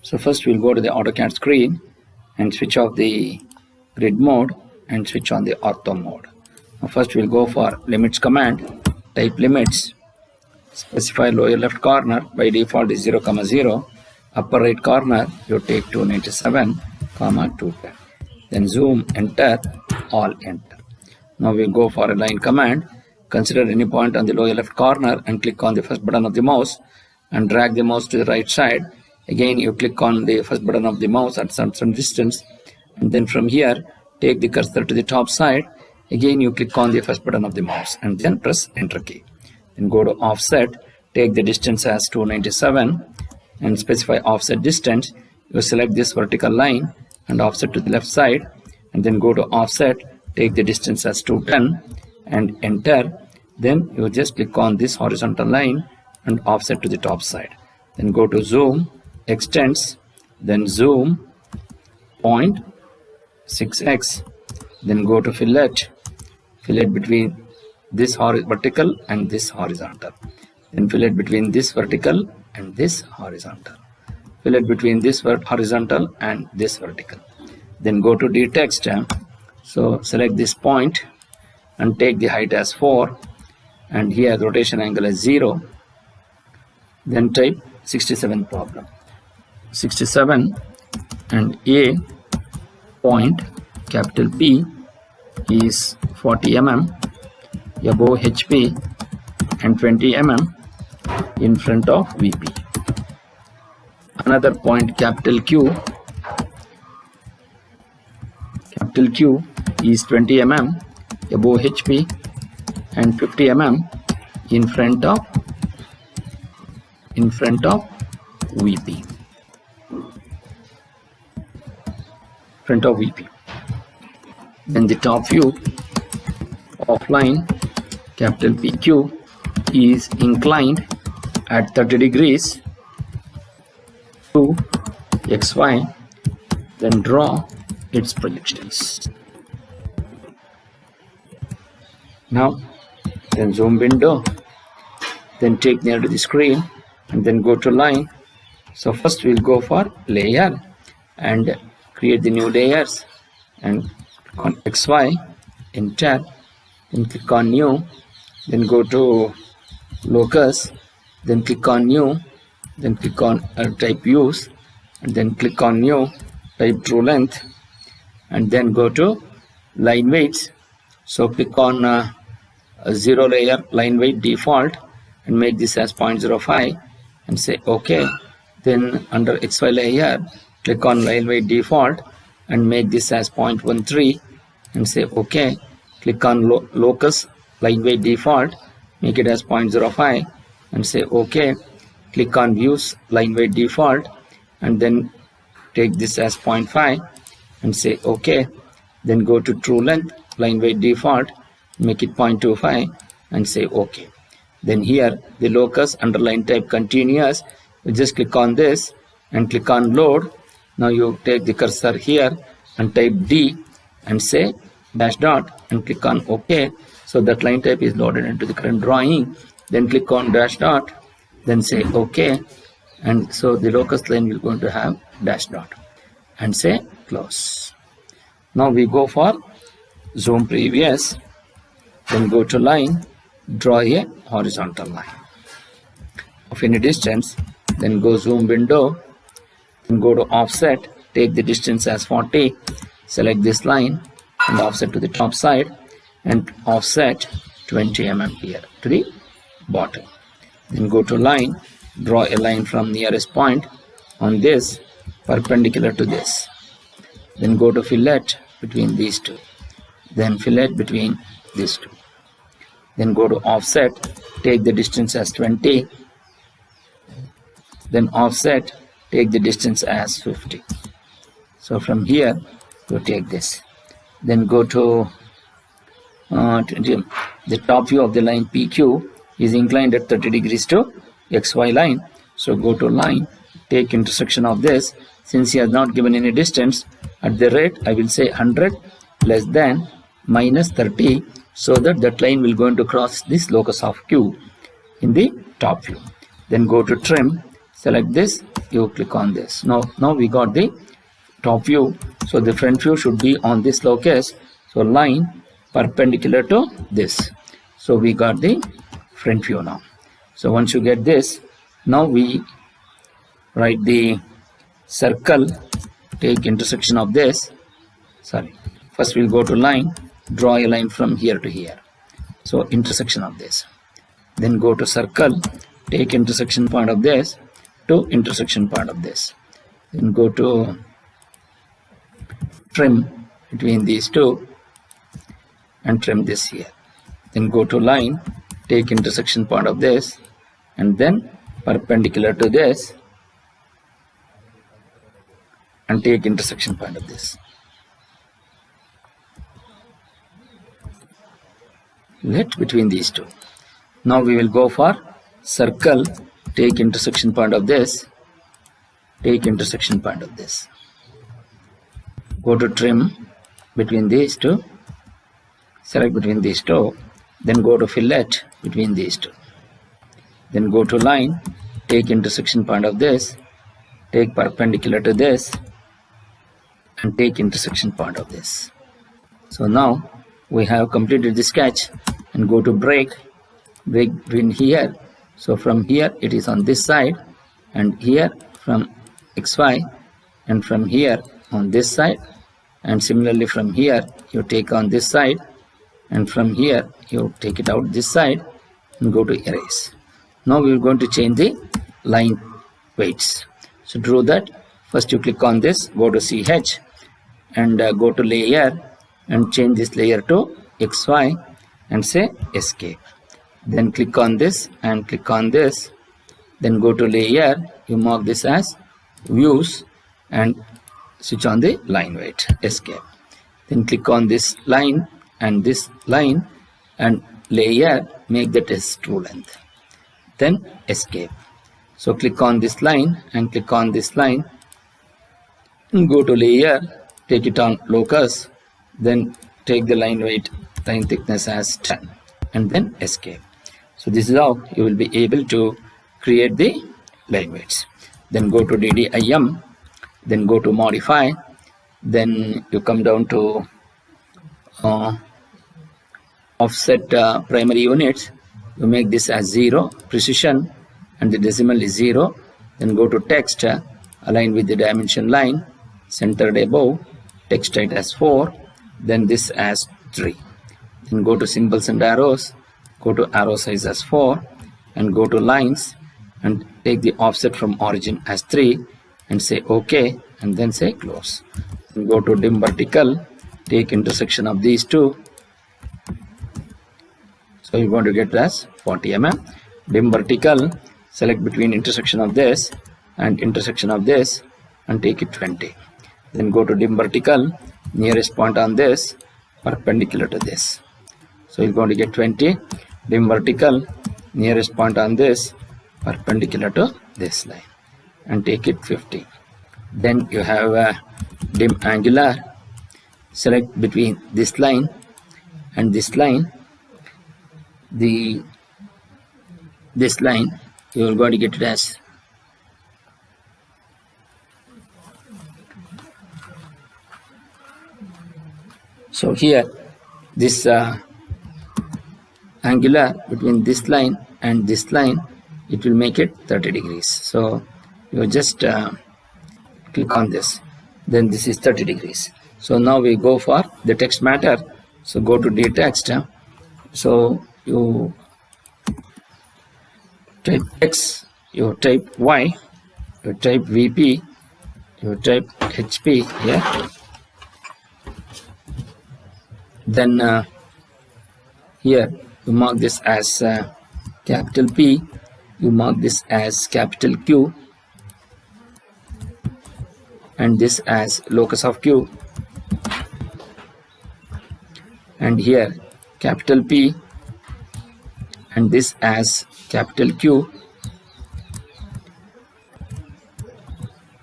So first we'll go to the AutoCAD screen and switch off the grid mode and switch on the ortho mode. Now first we'll go for limits command, type limits, specify lower left corner, by default is 0, 0, upper right corner you take 297, 210. Then zoom, enter, all enter. Now we go for align command, consider any point on the lower left corner and click on the first button of the mouse and drag the mouse to the right side. Again you click on the first button of the mouse at some distance, and then from here take the cursor to the top side. Again you click on the first button of the mouse and then press enter key. Then go to offset, take the distance as 297 and specify offset distance. You select this vertical line and offset to the left side, and then go to offset, take the distance as 210 and enter. Then you just click on this horizontal line and offset to the top side. Then go to zoom, extends, then zoom, point, 6x, then go to fillet between this vertical and this horizontal, then fillet between this vertical and this horizontal, fillet between this horizontal and this vertical. Then go to detect, so select this point and take the height as 4 and here rotation angle as 0. Then type 67 problem, 67, and A point capital P is 40 mm above HP and 20 mm in front of VP. Another point capital Q is 20 mm above HP and 50 mm in front of VP. Then the top view of line capital PQ is inclined at 30 degrees to XY. Then draw its projections. Now then zoom window, then take near to the screen and then go to line. So first we'll go for layer and create the new layers and click on XY, enter, then click on new, then go to locus, then click on new, then click on type use, and then click on new, type true length, and then go to line weights. So click on 0 layer line weight default and make this as 0.05 and say OK. Then under XY layer click on line weight default and make this as 0.13 and say OK. Click on locus line weight default, make it as 0.05 and say OK. Click on views line weight default and then take this as 0.5 and say OK. Then go to true length line weight default, make it 0.25 and say OK. Then here the locus underline type continuous, you just click on this and click on load. Now you take the cursor here and type D and say dash dot and click on OK. So that line type is loaded into the current drawing. Then click on dash dot, then say OK, and so the locus line will going to have dash dot and say close. Now we go for zoom previous, then go to line, draw a horizontal line of any distance, then go zoom window, then go to offset, take the distance as 40, select this line and offset to the top side and offset 20 mm here to the bottom. Then go to line, draw a line from nearest point on this perpendicular to this. Then go to fillet between these two, then fillet between these two. Then go to offset, take the distance as 20, then offset, take the distance as 50. So from here you take this, then go to the top view of the line PQ is inclined at 30 degrees to XY line. So go to line, take intersection of this. Since he has not given any distance, at the rate I will say 100 less than minus 30, so that that line will going to cross this locus of Q in the top view. Then go to trim, select this, you click on this. Now we got the top view. So the front view should be on this locus. So line perpendicular to this. So we got the front view now. So once you get this, now we write the circle, take intersection of this. First we'll go to line, draw a line from here to here. So intersection of this. Then go to circle, take intersection point of this to intersection point of this. Then go to trim between these two and trim this here. Then go to line, take intersection point of this and then perpendicular to this and take intersection point of this. Let between these two. Now we will go for circle, take intersection point of this, take intersection point of this. Go to trim between these two, select between these two, then go to fillet between these two. Then go to line, take intersection point of this, take perpendicular to this and take intersection point of this. So now we have completed the sketch, and go to break between here. So from here it is on this side, and here from XY, and from here on this side, and similarly from here you take on this side, and from here you take it out this side and go to erase. Now we are going to change the line weights. So to do that, first you click on this, go to CH and go to layer and change this layer to XY and say escape. Then click on this and click on this, then go to layer, you mark this as views and switch on the line weight, escape. Then click on this line and layer, make that as true length, then escape. So click on this line and click on this line and go to layer, take it on locus, then take the line weight, line thickness as 10 and then escape. So this is how you will be able to create the line weights. Then go to DDIM, then go to modify, then you come down to offset primary units, you make this as 0 precision and the decimal is 0. Then go to text, align with the dimension line, centered above, text height as 4, then this as 3. Then go to symbols and arrows, go to arrow size as 4 and go to lines and take the offset from origin as 3 and say OK and then say close. Then go to dim vertical, take intersection of these two. So you're going to get as 40 mm. Dim vertical, select between intersection of this and intersection of this and take it 20. Then go to dim vertical, nearest point on this, perpendicular to this. So you're going to get 20. Dim vertical, nearest point on this, perpendicular to this line and take it 50. Then you have a dim angular, select between this line and this line, this line you are going to get it as so here this angular between this line and this line, it will make it 30 degrees. So you just click on this, then this is 30 degrees. So now we go for the text matter. So go to dtext, so you type X, you type Y, you type VP, you type HP here. Then here you mark this as capital P, you mark this as capital Q, and this as locus of Q, and here capital P and this as capital Q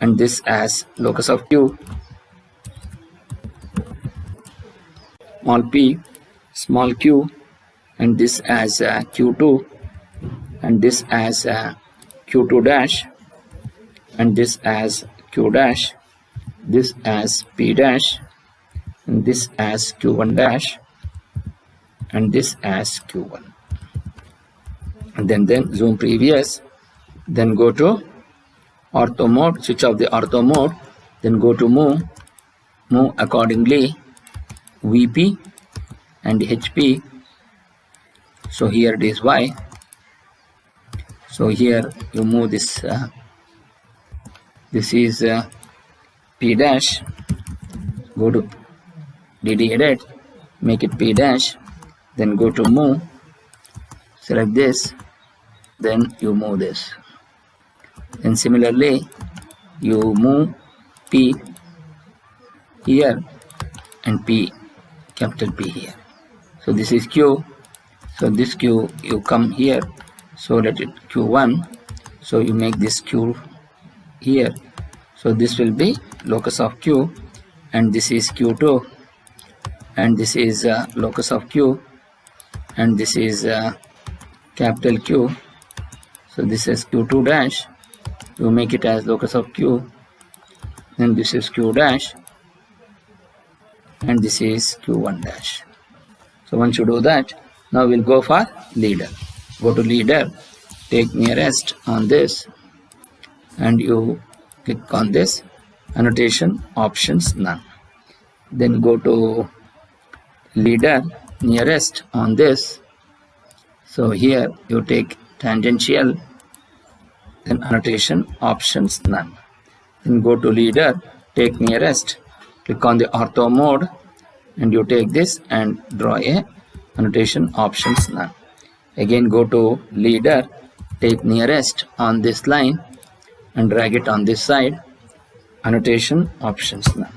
and this as locus of Q, small p, small q, and this as Q2 and this as Q2 dash and this as Q dash, this as P dash, and this as Q1 dash, and this as Q1. And then zoom previous, then go to ortho mode, switch off the ortho mode, then go to move accordingly VP and HP. So here it is Y. So here you move this, this is P dash, go to DD edit, make it P dash, then go to move, select this, then you move this. And similarly, you move P here and P, capital P here. So this is Q. So this Q, you come here, so let it Q1. So you make this Q here. So this will be locus of Q, and this is Q2, and this is locus of Q, and this is capital Q. So this is Q2 dash. You make it as locus of Q, and this is Q dash, and this is Q1 dash. So once you do that, now we'll go for leader. Go to leader, take nearest on this, and you click on this, annotation options none. Then go to leader, nearest on this. So here you take tangential, then annotation options none. Then go to leader, take nearest, click on the ortho mode, and you take this and draw a annotation options none. Again go to leader, take nearest on this line and drag it on this side, annotation options none.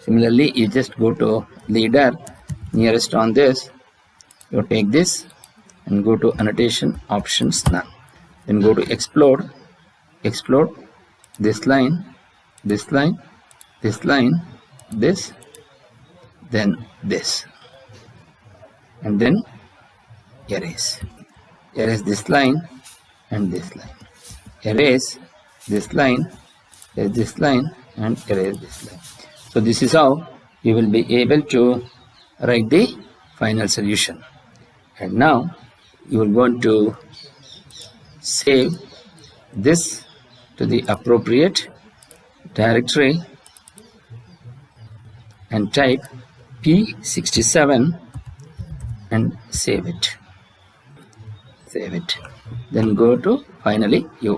Similarly, you just go to leader, nearest on this, you take this and go to annotation options none. Then go to explode, this line, this line, this line, this, then this, and then erase this line and this line, erase this line, erase this line, and erase this line. So this is how you will be able to write the final solution. And now you will want to save this to the appropriate directory and type P67 and save it. Then go to finally you